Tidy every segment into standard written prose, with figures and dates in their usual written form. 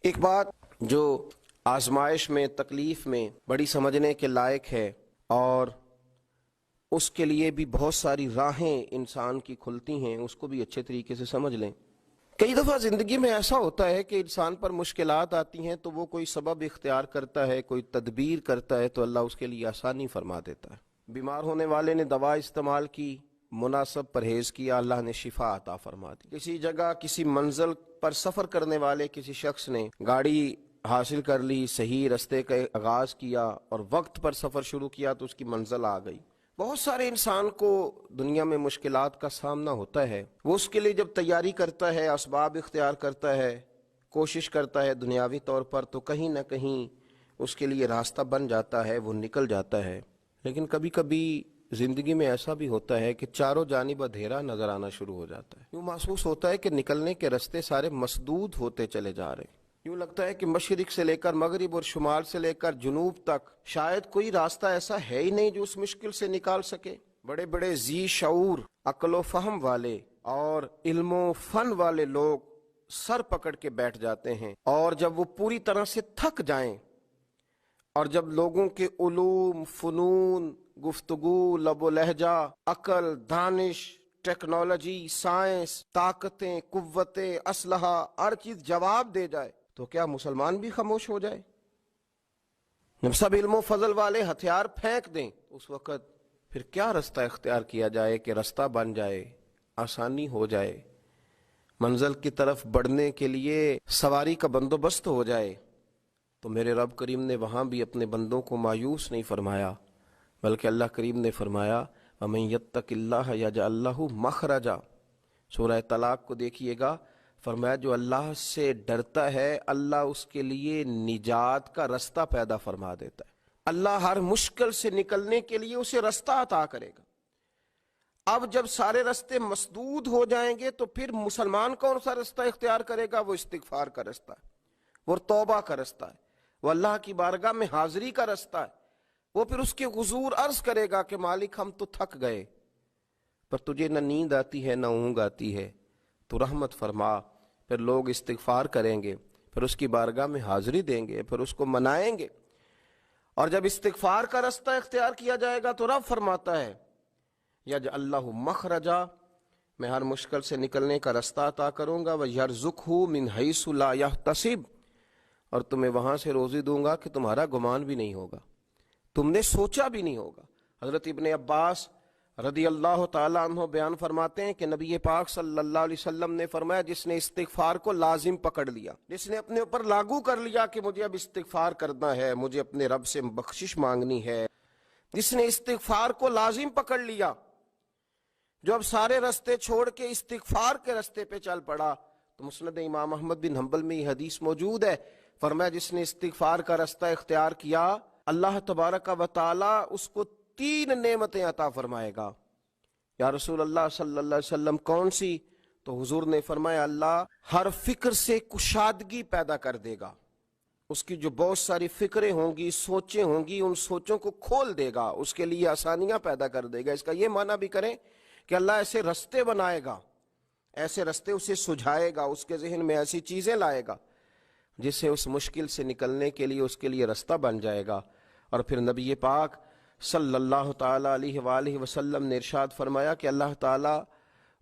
ایک بات جو آزمائش میں، تکلیف میں بڑی سمجھنے کے لائق ہے، اور اس کے لیے بھی بہت ساری راہیں انسان کی کھلتی ہیں، اس کو بھی اچھے طریقے سے سمجھ لیں۔ کئی دفعہ زندگی میں ایسا ہوتا ہے کہ انسان پر مشکلات آتی ہیں تو وہ کوئی سبب اختیار کرتا ہے، کوئی تدبیر کرتا ہے تو اللہ اس کے لیے آسانی فرما دیتا ہے۔ بیمار ہونے والے نے دوا استعمال کی، مناسب پرہیز کیا، اللہ نے شفا عطا فرما دی۔ کسی جگہ کسی منزل پر سفر کرنے والے کسی شخص نے گاڑی حاصل کر لی، صحیح رستے کا آغاز کیا اور وقت پر سفر شروع کیا تو اس کی منزل آ گئی۔ بہت سارے انسان کو دنیا میں مشکلات کا سامنا ہوتا ہے، وہ اس کے لیے جب تیاری کرتا ہے، اسباب اختیار کرتا ہے، کوشش کرتا ہے دنیاوی طور پر، تو کہیں نہ کہیں اس کے لیے راستہ بن جاتا ہے، وہ نکل جاتا ہے۔ لیکن کبھی کبھی زندگی میں ایسا بھی ہوتا ہے کہ چاروں جانب اندھیرا نظر آنا شروع ہو جاتا ہے، یوں محسوس ہوتا ہے کہ نکلنے کے راستے سارے مسدود ہوتے چلے جا رہے ہیں، یوں لگتا ہے کہ مشرق سے لے کر مغرب اور شمال سے لے کر جنوب تک شاید کوئی راستہ ایسا ہے ہی نہیں جو اس مشکل سے نکال سکے۔ بڑے بڑے ذی شعور، عقل و فہم والے اور علم و فن والے لوگ سر پکڑ کے بیٹھ جاتے ہیں، اور جب وہ پوری طرح سے تھک جائیں اور جب لوگوں کے علوم، فنون، گفتگو، لب و لہجہ، عقل، دانش، ٹیکنالوجی، سائنس، طاقتیں، قوتیں، اسلحہ، ہر چیز جواب دے جائے تو کیا مسلمان بھی خاموش ہو جائے؟ جب سب علم و فضل والے ہتھیار پھینک دیں اس وقت پھر کیا رستہ اختیار کیا جائے کہ رستہ بن جائے، آسانی ہو جائے، منزل کی طرف بڑھنے کے لیے سواری کا بندوبست ہو جائے؟ تو میرے رب کریم نے وہاں بھی اپنے بندوں کو مایوس نہیں فرمایا، بلکہ اللہ کریم نے فرمایا وَمَن يَتَّقِ اللَّهَ يَجْعَل لَّهُ مَخْرَجًا۔ سورہ طلاق کو دیکھیے گا، فرمایا جو اللہ سے ڈرتا ہے اللہ اس کے لیے نجات کا رستہ پیدا فرما دیتا ہے، اللہ ہر مشکل سے نکلنے کے لیے اسے رستہ عطا کرے گا۔ اب جب سارے رستے مسدود ہو جائیں گے تو پھر مسلمان کون سا رستہ اختیار کرے گا؟ وہ استغفار کا رستہ ہے، وہ توبہ کا رستہ ہے، وہ اللہ کی بارگاہ میں حاضری کا رستہ ہے۔ وہ پھر اس کے حضور عرض کرے گا کہ مالک ہم تو تھک گئے، پر تجھے نہ نیند آتی ہے نہ اونگ آتی ہے، تو رحمت فرما۔ پھر لوگ استغفار کریں گے، پھر اس کی بارگاہ میں حاضری دیں گے، پھر اس کو منائیں گے، اور جب استغفار کا رستہ اختیار کیا جائے گا تو رب فرماتا ہے یجعل لہ مخرجا، میں ہر مشکل سے نکلنے کا رستہ عطا کروں گا، وَيَرْزُقْهُ مِنْ حَيْثُ لَا يَحْتَسِبُ، اور تمہیں وہاں سے روزی دوں گا کہ تمہارا گمان بھی نہیں ہوگا، تم نے سوچا بھی نہیں ہوگا۔ حضرت ابن عباس رضی اللہ تعالیٰ عنہ بیان فرماتے ہیں کہ نبی پاک صلی اللہ علیہ وسلم نے فرمایا جس نے استغفار کو لازم پکڑ لیا، جس نے اپنے اوپر لاگو کر لیا کہ مجھے اب استغفار کرنا ہے، مجھے اپنے رب سے بخشش مانگنی ہے، جس نے استغفار کو لازم پکڑ لیا، جو اب سارے رستے چھوڑ کے استغفار کے رستے پہ چل پڑا، تو مسند امام احمد بن حنبل میں یہ حدیث موجود ہے، فرمایا جس نے استغفار کا رستہ اختیار کیا اللہ تبارک و تعالی اس کو 3 نعمتیں عطا فرمائے گا۔ یا رسول اللہ صلی اللہ علیہ وسلم کون سی؟ تو حضور نے فرمایا اللہ ہر فکر سے کشادگی پیدا کر دے گا، اس کی جو بہت ساری فکریں ہوں گی، سوچیں ہوں گی، ان سوچوں کو کھول دے گا، اس کے لیے آسانیاں پیدا کر دے گا۔ اس کا یہ معنی بھی کریں کہ اللہ ایسے رستے بنائے گا، ایسے رستے اسے سجھائے گا، اس کے ذہن میں ایسی چیزیں لائے گا جس سے اس مشکل سے نکلنے کے لیے اس کے لیے رستہ بن جائے گا۔ اور پھر نبی پاک صلی اللہ تعالیٰ علیہ وآلہ وسلم نے ارشاد فرمایا کہ اللہ تعالیٰ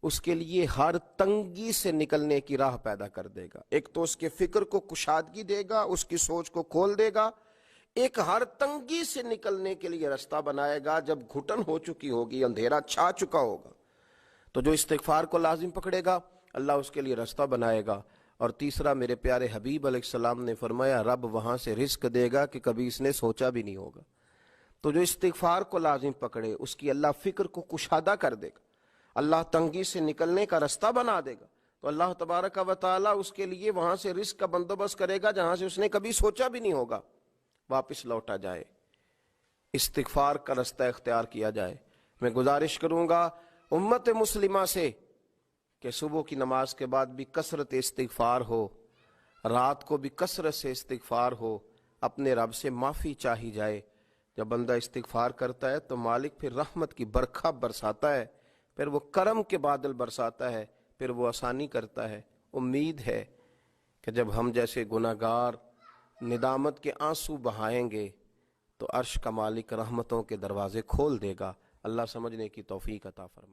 اس کے لیے ہر تنگی سے نکلنے کی راہ پیدا کر دے گا۔ ایک تو اس کے فکر کو کشادگی دے گا، اس کی سوچ کو کھول دے گا، ایک ہر تنگی سے نکلنے کے لیے رستہ بنائے گا جب گھٹن ہو چکی ہوگی، اندھیرا چھا چکا ہوگا، تو جو استغفار کو لازم پکڑے گا اللہ اس کے لیے رستہ بنائے گا۔ اور تیسرا میرے پیارے حبیب علیہ السلام نے فرمایا رب وہاں سے رزق دے گا کہ کبھی اس نے سوچا بھی نہیں ہوگا۔ تو جو استغفار کو لازم پکڑے اس کی اللہ فکر کو کشادہ کر دے گا، اللہ تنگی سے نکلنے کا رستہ بنا دے گا، تو اللہ تبارک و تعالیٰ اس کے لیے وہاں سے رزق کا بندوبست کرے گا جہاں سے اس نے کبھی سوچا بھی نہیں ہوگا، واپس لوٹا جائے، استغفار کا رستہ اختیار کیا جائے۔ میں گزارش کروں گا امت مسلمہ سے کہ صبح کی نماز کے بعد بھی کثرت استغفار ہو، رات کو بھی کثرت سے استغفار ہو، اپنے رب سے معافی چاہی جائے۔ جب بندہ استغفار کرتا ہے تو مالک پھر رحمت کی برکھا برساتا ہے، پھر وہ کرم کے بادل برساتا ہے، پھر وہ آسانی کرتا ہے۔ امید ہے کہ کہ جب ہم جیسے گناہگار ندامت کے آنسو بہائیں گے تو عرش کا مالک رحمتوں کے دروازے کھول دے گا۔ اللہ سمجھنے کی توفیق عطا فرمائے۔